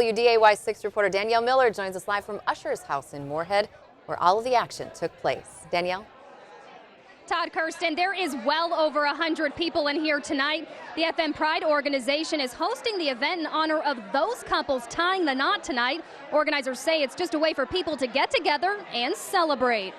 WDAY 6 reporter Danielle Miller joins us live from Usher's house in Moorhead, where all of the action took place. Danielle? Todd, Kirsten, there is well over 100 people in here tonight. The FM Pride organization is hosting the event in honor of those couples tying the knot tonight. Organizers say it's just a way for people to get together and celebrate.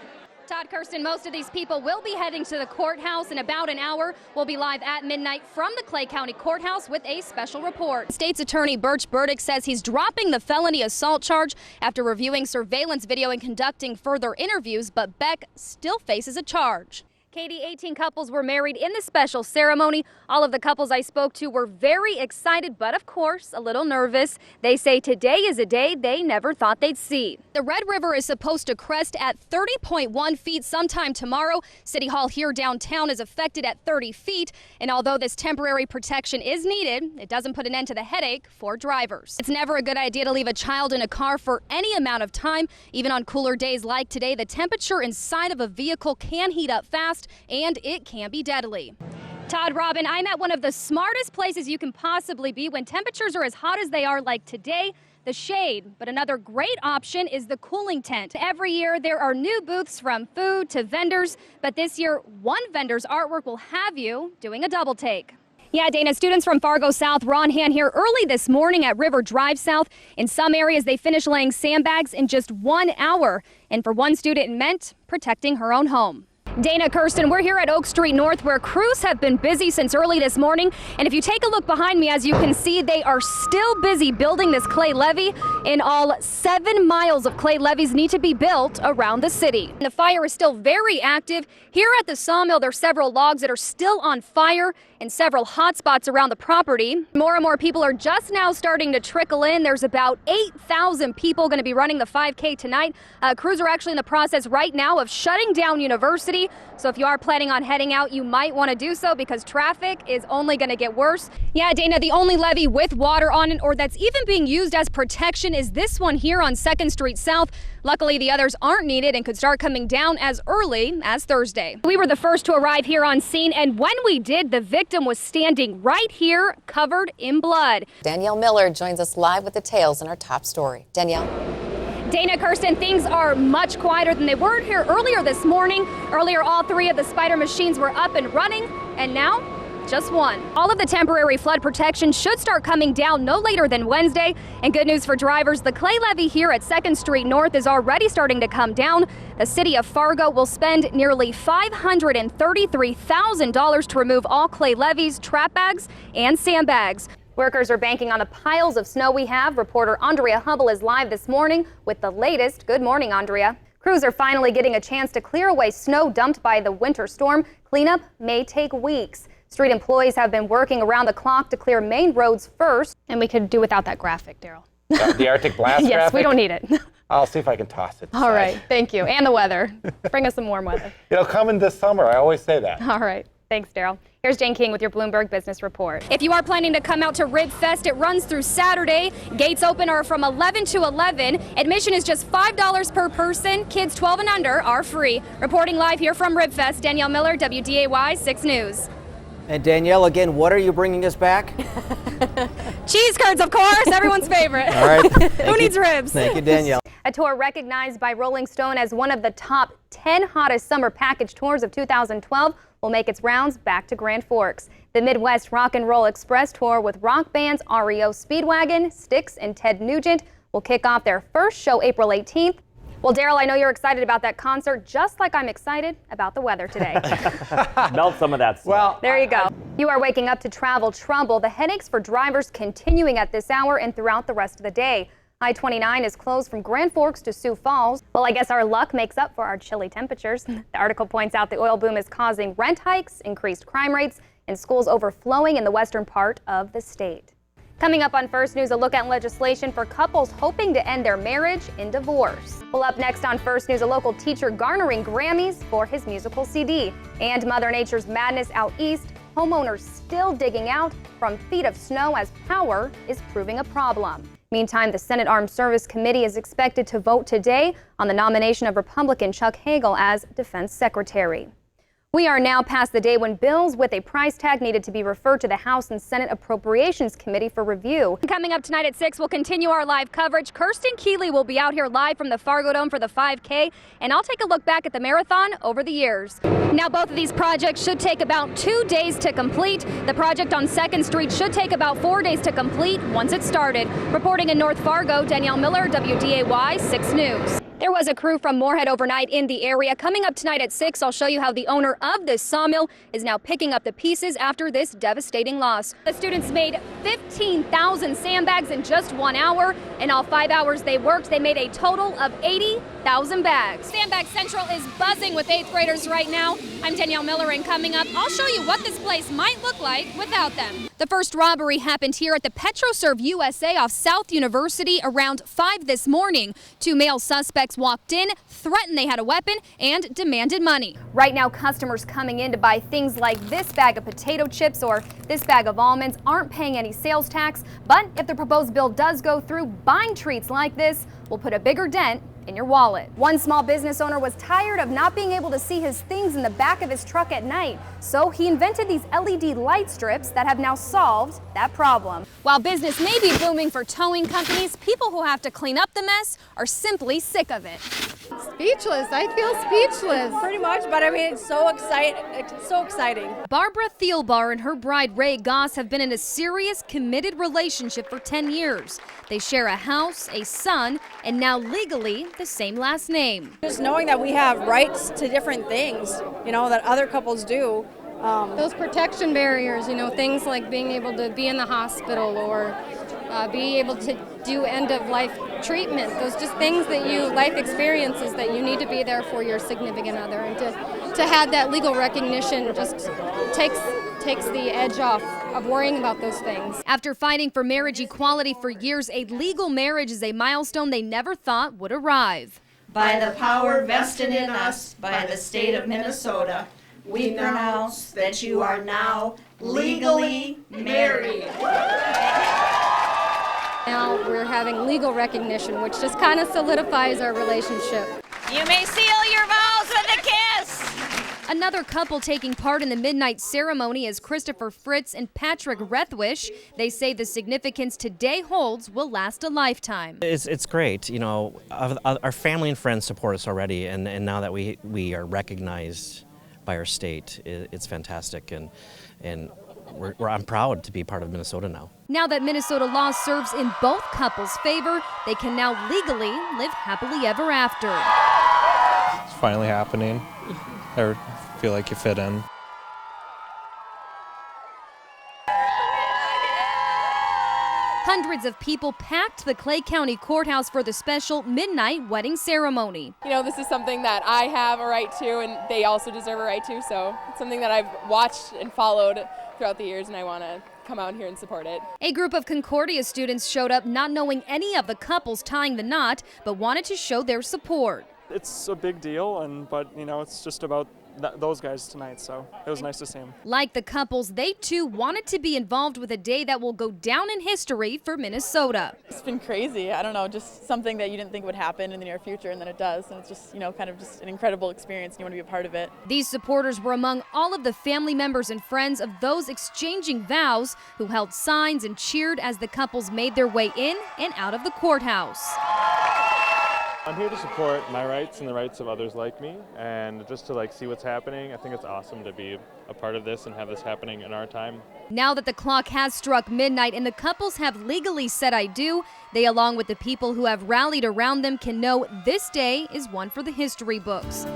Todd, Kirsten, most of these people will be heading to the courthouse in about an hour. We'll be live at midnight from the Clay County Courthouse with a special report. State's Attorney Birch Burdick says he's dropping the felony assault charge after reviewing surveillance video and conducting further interviews, but Beck still faces a charge. Katie, 18 couples were married in the special ceremony. All of the couples I spoke to were very excited, but of course, a little nervous. They say today is a day they never thought they'd see. The Red River is supposed to crest at 30.1 feet sometime tomorrow. City Hall here downtown is affected at 30 feet. And although this temporary protection is needed, it doesn't put an end to the headache for drivers. It's never a good idea to leave a child in a car for any amount of time. Even on cooler days like today, the temperature inside of a vehicle can heat up fast, and it can be deadly. Todd, Robin, I'm at one of the smartest places you can possibly be when temperatures are as hot as they are like today, the shade. But another great option is the cooling tent. Every year there are new booths from food to vendors, but this year one vendor's artwork will have you doing a double take. Yeah, Dana, students from Fargo South were on hand here early this morning at River Drive South. In some areas, they finished laying sandbags in just 1 hour. And for one student, it meant protecting her own home. Dana, Kirsten, we're here at Oak Street North, where crews have been busy since early this morning. And if you take a look behind me, as you can see, they are still busy building this clay levee. In all, 7 miles of clay levees need to be built around the city. The fire is still very active. Here at the sawmill, there are several logs that are still on fire in several hot spots around the property. More and more people are just now starting to trickle in. There's about 8,000 people going to be running the 5K tonight. Crews are actually in the process right now of shutting down University. So if you are planning on heading out, you might want to do so because traffic is only going to get worse. Yeah, Dana, the only levee with water on it or that's even being used as protection is this one here on 2nd Street South. Luckily, the others aren't needed and could start coming down as early as Thursday. We were the first to arrive here on scene, and when we did, the victim was standing right here, covered in blood. Danielle Miller joins us live with details in our top story. Danielle? Dana, Kirsten, things are much quieter than they were here earlier this morning. Earlier, all 3 of the spider machines were up and running, and now just one. All of the temporary flood protection should start coming down no later than Wednesday. And good news for drivers, the clay levee here at 2nd Street North is already starting to come down. The city of Fargo will spend nearly $533,000 to remove all clay levees, trap bags, and sandbags. Workers are banking on the piles of snow we have. Reporter Andrea Hubble is live this morning with the latest. Good morning, Andrea. Crews are finally getting a chance to clear away snow dumped by the winter storm. Cleanup may take weeks. Street employees have been working around the clock to clear main roads first. And we could do without that graphic, Daryl. The Arctic Blast Yes, graphic? We don't need it. I'll see if I can toss it. All right, thank you. And the weather. Bring us some warm weather. It'll come in this summer. I always say that. All right. Thanks, Daryl. Here's Jane King with your Bloomberg Business Report. If you are planning to come out to Rib Fest, it runs through Saturday. Gates open are from 11 to 11. Admission is just $5 per person. Kids 12 and under are free. Reporting live here from Rib Fest, Danielle Miller, WDAY 6 News. And Danielle, again, what are you bringing us back? Cheese curds, of course, everyone's favorite. All right. Who needs ribs? Thank you, Danielle. A tour recognized by Rolling Stone as one of the top 10 hottest summer package tours of 2012 will make its rounds back to Grand Forks. The Midwest Rock and Roll Express tour with rock bands REO Speedwagon, Styx, and Ted Nugent will kick off their first show April 18th. Well, Daryl, I know you're excited about that concert, just like I'm excited about the weather today. Melt some of that snow. Well, There you go. You are waking up to travel trouble. The headaches for drivers continuing at this hour and throughout the rest of the day. I-29 is closed from Grand Forks to Sioux Falls. Well, I guess our luck makes up for our chilly temperatures. The article points out the oil boom is causing rent hikes, increased crime rates, and schools overflowing in the western part of the state. Coming up on First News, a look at legislation for couples hoping to end their marriage in divorce. Well, up next on First News, a local teacher garnering Grammys for his musical CD. And Mother Nature's madness out east, homeowners still digging out from feet of snow as power is proving a problem. Meantime, the Senate Armed Service Committee is expected to vote today on the nomination of Republican Chuck Hagel as Defense Secretary. We are now past the day when bills with a price tag needed to be referred to the House and Senate Appropriations Committee for review. Coming up tonight at 6, we'll continue our live coverage. Kirsten Keeley will be out here live from the Fargo Dome for the 5K, and I'll take a look back at the marathon over the years. Now, both of these projects should take about 2 days to complete. The project on 2nd Street should take about 4 days to complete once it's started. Reporting in North Fargo, Danielle Miller, WDAY 6 News. There was a crew from Moorhead overnight in the area. Coming up tonight at 6, I'll show you how the owner of this sawmill is now picking up the pieces after this devastating loss. The students made 15,000 sandbags in just 1 hour. In all 5 hours they worked, they made a total of 80,000 bags. Sandbag Central is buzzing with 8th graders right now. I'm Danielle Miller, and coming up, I'll show you what this place might look like without them. The first robbery happened here at the PetroServe USA off South University around 5 this morning. 2 male suspects walked in, threatened they had a weapon, and demanded money. Right now, customers coming in to buy things like this bag of potato chips or this bag of almonds aren't paying any sales tax, but if the proposed bill does go through, buying treats like this will put a bigger dent in your wallet. One small business owner was tired of not being able to see his things in the back of his truck at night, so he invented these LED light strips that have now solved that problem. While business may be booming for towing companies, people who have to clean up the mess are simply sick of it. Speechless. I feel speechless. Pretty much, but I mean, it's so exciting. Barbara Thielbar and her bride Ray Goss have been in a serious, committed relationship for 10 years. They share a house, a son, and now legally the same last name. Just knowing that we have rights to different things, you know, that other couples do. Those protection barriers, you know, things like being able to be in the hospital or be able to do end-of-life treatment. Those just things that life experiences that you need to be there for your significant other. And to have that legal recognition just takes the edge off of worrying about those things. After fighting for marriage equality for years, a legal marriage is a milestone they never thought would arrive. By the power vested in us by the state of Minnesota, we pronounce that you are now legally married. Now we're having legal recognition, which just kind of solidifies our relationship. You may seal your vows with a kiss. Another couple taking part in the midnight ceremony is Christopher Fritz and Patrick Rethwish. They say the significance today holds will last a lifetime. It's great. You know, our family and friends support us already, and now that we are recognized by our state, it's fantastic, and I'm proud to be part of Minnesota now. Now that Minnesota law serves in both couples' favor, they can now legally live happily ever after. It's finally happening. I feel like you fit in. Hundreds of people packed the Clay County Courthouse for the special midnight wedding ceremony. You know, this is something that I have a right to, and they also deserve a right to, so it's something that I've watched and followed throughout the years, and I want to come out here and support it. A group of Concordia students showed up not knowing any of the couples tying the knot, but wanted to show their support. It's a big deal, but you know, it's just about those guys tonight, so it was nice to see them. Like the couples, they too wanted to be involved with a day that will go down in history for Minnesota. It's been crazy. I don't know, just something that you didn't think would happen in the near future, and then it does, and it's just, you know, kind of just an incredible experience, and you want to be a part of it. These supporters were among all of the family members and friends of those exchanging vows who held signs and cheered as the couples made their way in and out of the courthouse. I'm here to support my rights and the rights of others like me, and just to see what's happening. I think it's awesome to be a part of this and have this happening in our time. Now that the clock has struck midnight and the couples have legally said I do, they, along with the people who have rallied around them, can know this day is one for the history books.